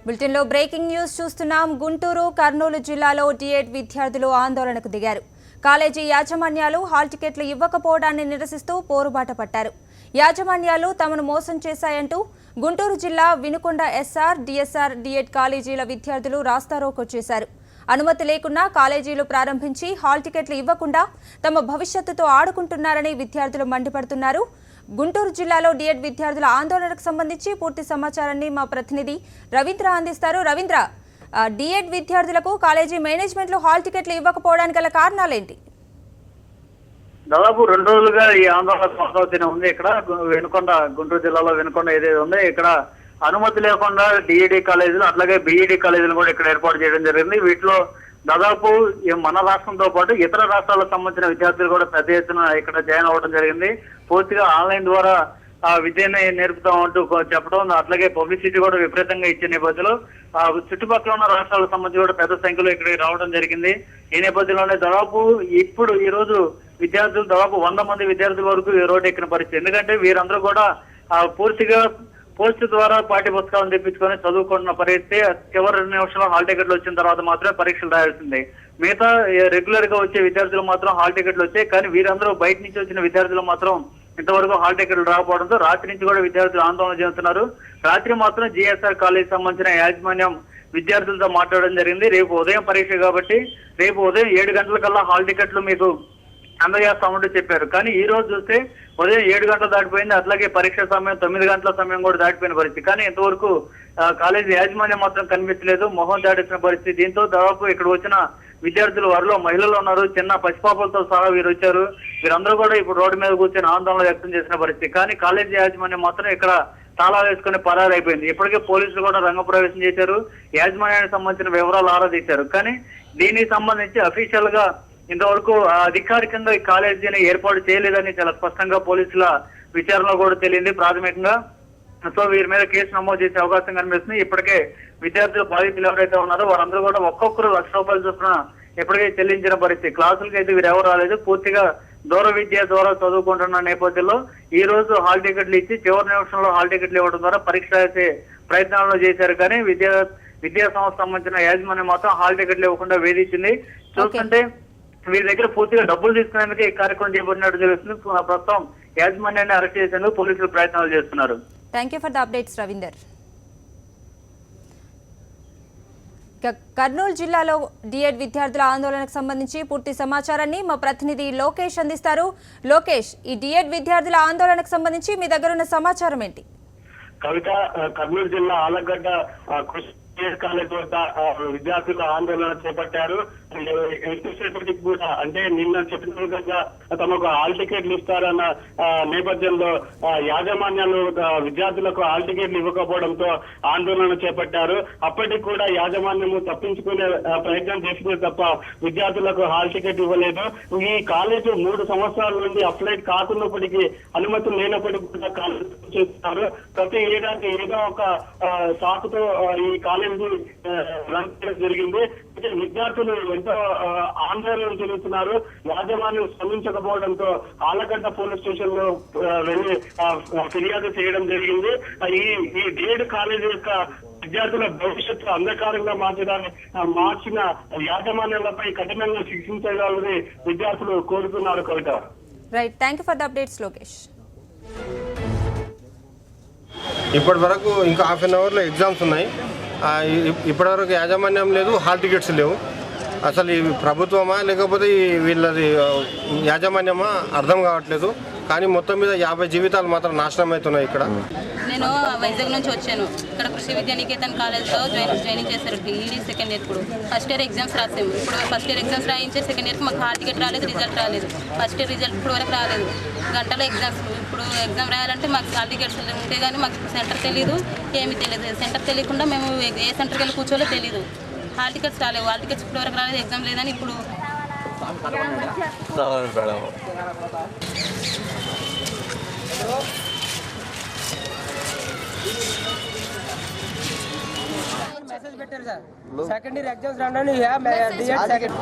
బులెటిన్లో breaking news చూస్తున్నాం. గుంటూరు, కర్నూలు జిల్లాలో డిఎడ్ విద్యార్థులు ఆందోళనకు దిగారు. కాలేజీ యాజమాన్యాలు హాల్ టికెట్లు ఇవ్వకపోవడాన్ని నిరసిస్తూ పోరుబాట పట్టారు. యాజమాన్యాలు తమను మోసం చేశాయంటూ గుంటూరు జిల్లా వినుకొండ ఎస్ఆర్, డిఎస్ఆర్, డిఎడ్ కాలేజీల విద్యార్థులు రాస్తారోకో చేశారు. అనుమతి లేకుండా కాలేజీలు ప్రారంభించి హాల్ టికెట్లు ఇవ్వకుండా తమ భవిష్యత్తుతో ఆడుకుంటున్నారని విద్యార్థులు మండిపడుతున్నారు. గుంటూరు జిల్లాలో డిఎడ్ విద్యార్థుల ఆందోళనకు సంబంధించి పూర్తి సమాచారాన్ని మా ప్రతినిధి రవీంద్ర అందిస్తారు. రవీంద్ర, డిఎడ్ విద్యార్థులకు కాలేజీ మేనేజ్మెంట్లో హాల్ టికెట్లు ఇవ్వకపోవడానికి గల కారణాలేంటి? దాదాపు 2 రోజులుగా ఈ ఆందోళన కొనసాగుతూనే ఉంది. ఇక్కడ వినుకొండ, గుంటూరు జిల్లాలో వినుకొండ ఏదైతే ఉందో ఇక్కడ అనుమతి లేకుండా డిఈడి కాలేజీలు అట్లాగే బిఈడి కాలేజీలు కూడా ఇక్కడ ఏర్పాటు చేయడం జరిగింది. వీటిలో దాదాపు మన రాష్ట్రంతో పాటు ఇతర రాష్ట్రాలకు సంబంధించిన విద్యార్థులు కూడా పెద్ద ఎత్తున ఇక్కడ జాయిన్ అవ్వడం జరిగింది. పూర్తిగా ఆన్లైన్ ద్వారా విద్యని నేర్పుతామంటూ చెప్పడం, అట్లాగే పబ్లిసిటీ కూడా విపరీతంగా ఇచ్చే నేపథ్యంలో చుట్టుపక్కల ఉన్న రాష్ట్రాలకు సంబంధించి కూడా పెద్ద సంఖ్యలో ఇక్కడికి రావడం జరిగింది. ఈ నేపథ్యంలోనే దాదాపు ఈ రోజు విద్యార్థులు దాదాపు 100 మంది విద్యార్థుల వరకు రోడ్డు ఎక్కిన పరిస్థితి. ఎందుకంటే వీరందరూ కూడా పూర్తిగా పోస్ట్ ద్వారా పాఠ్య పుస్తకాలను తెప్పించుకొని చదువుకుంటున్న పరిస్థితి. చివరి 2 నిమిషాల్లో హాల్ టికెట్లు వచ్చిన తర్వాత మాత్రమే పరీక్షలు రాయాల్సిందే. మిగతా రెగ్యులర్ గా వచ్చే విద్యార్థులు మాత్రం హాల్ టికెట్లు వచ్చాయి. కానీ వీరందరూ బయట నుంచి వచ్చిన విద్యార్థులు మాత్రం ఇంతవరకు హాల్ టికెట్లు రాకపోవడంతో రాత్రి నుంచి కూడా విద్యార్థులు ఆందోళన చేస్తున్నారు. రాత్రి మాత్రం జిఎస్ఆర్ కాలేజ్ సంబంధించిన యాజమాన్యం విద్యార్థులతో మాట్లాడడం జరిగింది. రేపు ఉదయం పరీక్ష కాబట్టి రేపు ఉదయం 7 గంటలకల్లా హాల్ టికెట్లు మీకు అందజేస్తామంటూ చెప్పారు. కానీ ఈ రోజు చూస్తే ఉదయం 7 గంటలు దాటిపోయింది. అట్లాగే పరీక్ష సమయం 9 గంటల సమయం కూడా దాటిపోయిన పరిస్థితి. కానీ ఇంతవరకు కాలేజీ యాజమాన్యం మాత్రం కనిపించలేదు, మొహం దాటిసిన పరిస్థితి. దీంతో దాదాపు ఇక్కడ వచ్చిన విద్యార్థులు, వారిలో మహిళలు ఉన్నారు, చిన్న పసిపాపలతో సహా వీరు వచ్చారు. వీరందరూ కూడా ఇప్పుడు రోడ్డు మీద కూర్చొని ఆందోళన వ్యక్తం చేసిన పరిస్థితి. కానీ కాలేజీ యాజమాన్యం మాత్రం ఇక్కడ తాళాలు వేసుకుని పరారైపోయింది. ఇప్పటికే పోలీసులు కూడా రంగప్రవేశం చేశారు, యాజమాన్యానికి సంబంధించిన వివరాలు ఆరా తీశారు. కానీ దీనికి సంబంధించి అఫీషియల్ గా ఇంతవరకు అధికారికంగా ఈ కాలేజీని ఏర్పాటు చేయలేదని చాలా స్పష్టంగా పోలీసుల విచారణలో కూడా తెలియంది ప్రాథమికంగా. సో వీరి మీద కేసు నమోదు చేసే అవకాశం కనిపిస్తుంది. ఇప్పటికే విద్యార్థులు బాధితులు ఎవరైతే ఉన్నారో వారందరూ కూడా ఒక్కొక్కరు ₹1,00,000 చొప్పున ఇప్పటికే చెల్లించిన పరిస్థితి. క్లాసులకి అయితే వీరు ఎవరు రాలేదు, పూర్తిగా దూర విద్య ద్వారా చదువుకుంటున్న నేపథ్యంలో ఈ రోజు హాల్ టికెట్లు ఇచ్చి చివరి నిమిషంలో హాల్ టికెట్లు ఇవ్వడం ద్వారా పరీక్ష రాసే ప్రయత్నాలను చేశారు. కానీ విద్యా సంస్థ సంబంధించిన యాజమాన్యం మాత్రం హాల్ టికెట్లు ఇవ్వకుండా వేధించింది. చూస్తుంటే వీరి దగ్గర పూర్తిగా డబ్బులు తీసుకునేందుకు ఈ కార్యక్రమం చేపట్టినట్టు తెలుస్తుంది. ప్రస్తుతం యాజమాన్యాన్ని అరెస్ట్ చేసేందుకు పోలీసులు ప్రయత్నాలు చేస్తున్నారు. Thank you for the updates Ravinder. Kurnool జిల్లాలో డిఎడ్ విద్యార్థుల ఆందోళనకు సంబంధించి పూర్తి సమాచారాన్ని మా ప్రతినిధి లోకేష్ అందిస్తారు. లోకేష్, ఈ డిఎడ్ విద్యార్థుల ఆందోళనకు సంబంధించి మీ దగ్గర ఉన్న సమాచారం ఏంటి? కవిత, కర్నూలు జిల్లా ఆలగడ్డ కాలేజ్ వద్ద విద్యార్థులు ఆందోళన చేపట్టారు. ఎంతసేపటికి కూడా అంటే నిన్న చెప్పిన విధంగా తమకు హాల్ టికెట్లు ఇస్తారన్న నేపథ్యంలో యాజమాన్యాలు విద్యార్థులకు హాల్ టికెట్లు ఇవ్వకపోవడంతో ఆందోళన చేపట్టారు. అప్పటికి కూడా యాజమాన్యము తప్పించుకునే ప్రయత్నం చేసింది తప్ప విద్యార్థులకు హాల్ టికెట్ ఇవ్వలేదు. ఈ కాలేజ్ 3 సంవత్సరాల నుండి అప్లైట్ కాకున్నప్పటికీ, అనుమతులు లేనప్పటికీ కూడా కాలేజ్ చేస్తున్నారు. ప్రతి ఏడాది ఏదో ఒక సాకుతో ఈ కాలేజ్ రన్ చేయడం జరిగింది. విద్యార్థులు ఎంతో ఆందోళన చెందుతున్నారు. యాజమాన్యం స్పందించకపోవడంతో ఆలగడ్డ పోలీస్ స్టేషన్ లో వెళ్లి ఫిర్యాదు చేయడం జరిగింది. ఈ డిఎడ్ కాలేజీ యొక్క విద్యార్థుల భవిష్యత్తు అంధకారంగా మార్చిన యాజమాన్యాలపై కఠినంగా శిక్షించాలని విద్యార్థులు కోరుతున్నారు. Kavitha, right, thank you for the updates Lokesh. ఇప్పటి వరకు ఇంకా హాఫ్ అన్ అవర్లో ఎగ్జామ్స్ ఉన్నాయి. ఇప్పటివరకు యాజమాన్యం లేదు, హాల్ టికెట్స్ లేవు. అసలు ఈ ప్రభుత్వమా లేకపోతే వీళ్ళది యాజమాన్యమా అర్థం కావట్లేదు. కానీ మొత్తం మీద 50 జీవితాలు మాత్రం నాశనం అవుతున్నాయి. ఇక్కడ నేను వైజాగ్ నుంచి వచ్చాను. ఇక్కడ కృషి విద్యా నికేతన్ కాలేజ్లో జాయినింగ్ చేశారు. DEd second year. ఇప్పుడు ఫస్ట్ ఇయర్ ఎగ్జామ్స్ రాసాము. ఇప్పుడు ఫస్ట్ ఇయర్ ఎగ్జామ్స్ రాయించారు. సెకండ్ ఇయర్కి మాకు హాల్ టికెట్ రాలేదు, రిజల్ట్ రాలేదు. ఫస్ట్ ఇయర్ రిజల్ట్ ఇప్పుడు వరకు రాలేదు. గంటలో ఎగ్జామ్స్. ఇప్పుడు ఎగ్జామ్ రాయాలంటే మాకు హాల్ టికెట్స్ ఉంటే కానీ మాకు సెంటర్ తెలియదు, ఏమీ తెలియదు. సెంటర్ తెలియకుండా మేము ఏ సెంటర్కి వెళ్ళి కూర్చోలో తెలియదు. హాల్ టికెట్స్ రాలేవు. హాల్ టికెట్స్ ఇప్పుడు వరకు రాలేదు, ఎగ్జామ్ లేదని ఇప్పుడు మెసేజ్ పెట్టారు సార్. సెకండ్ ఇయర్ ఎగ్జామ్స్ రాండి. D Ed second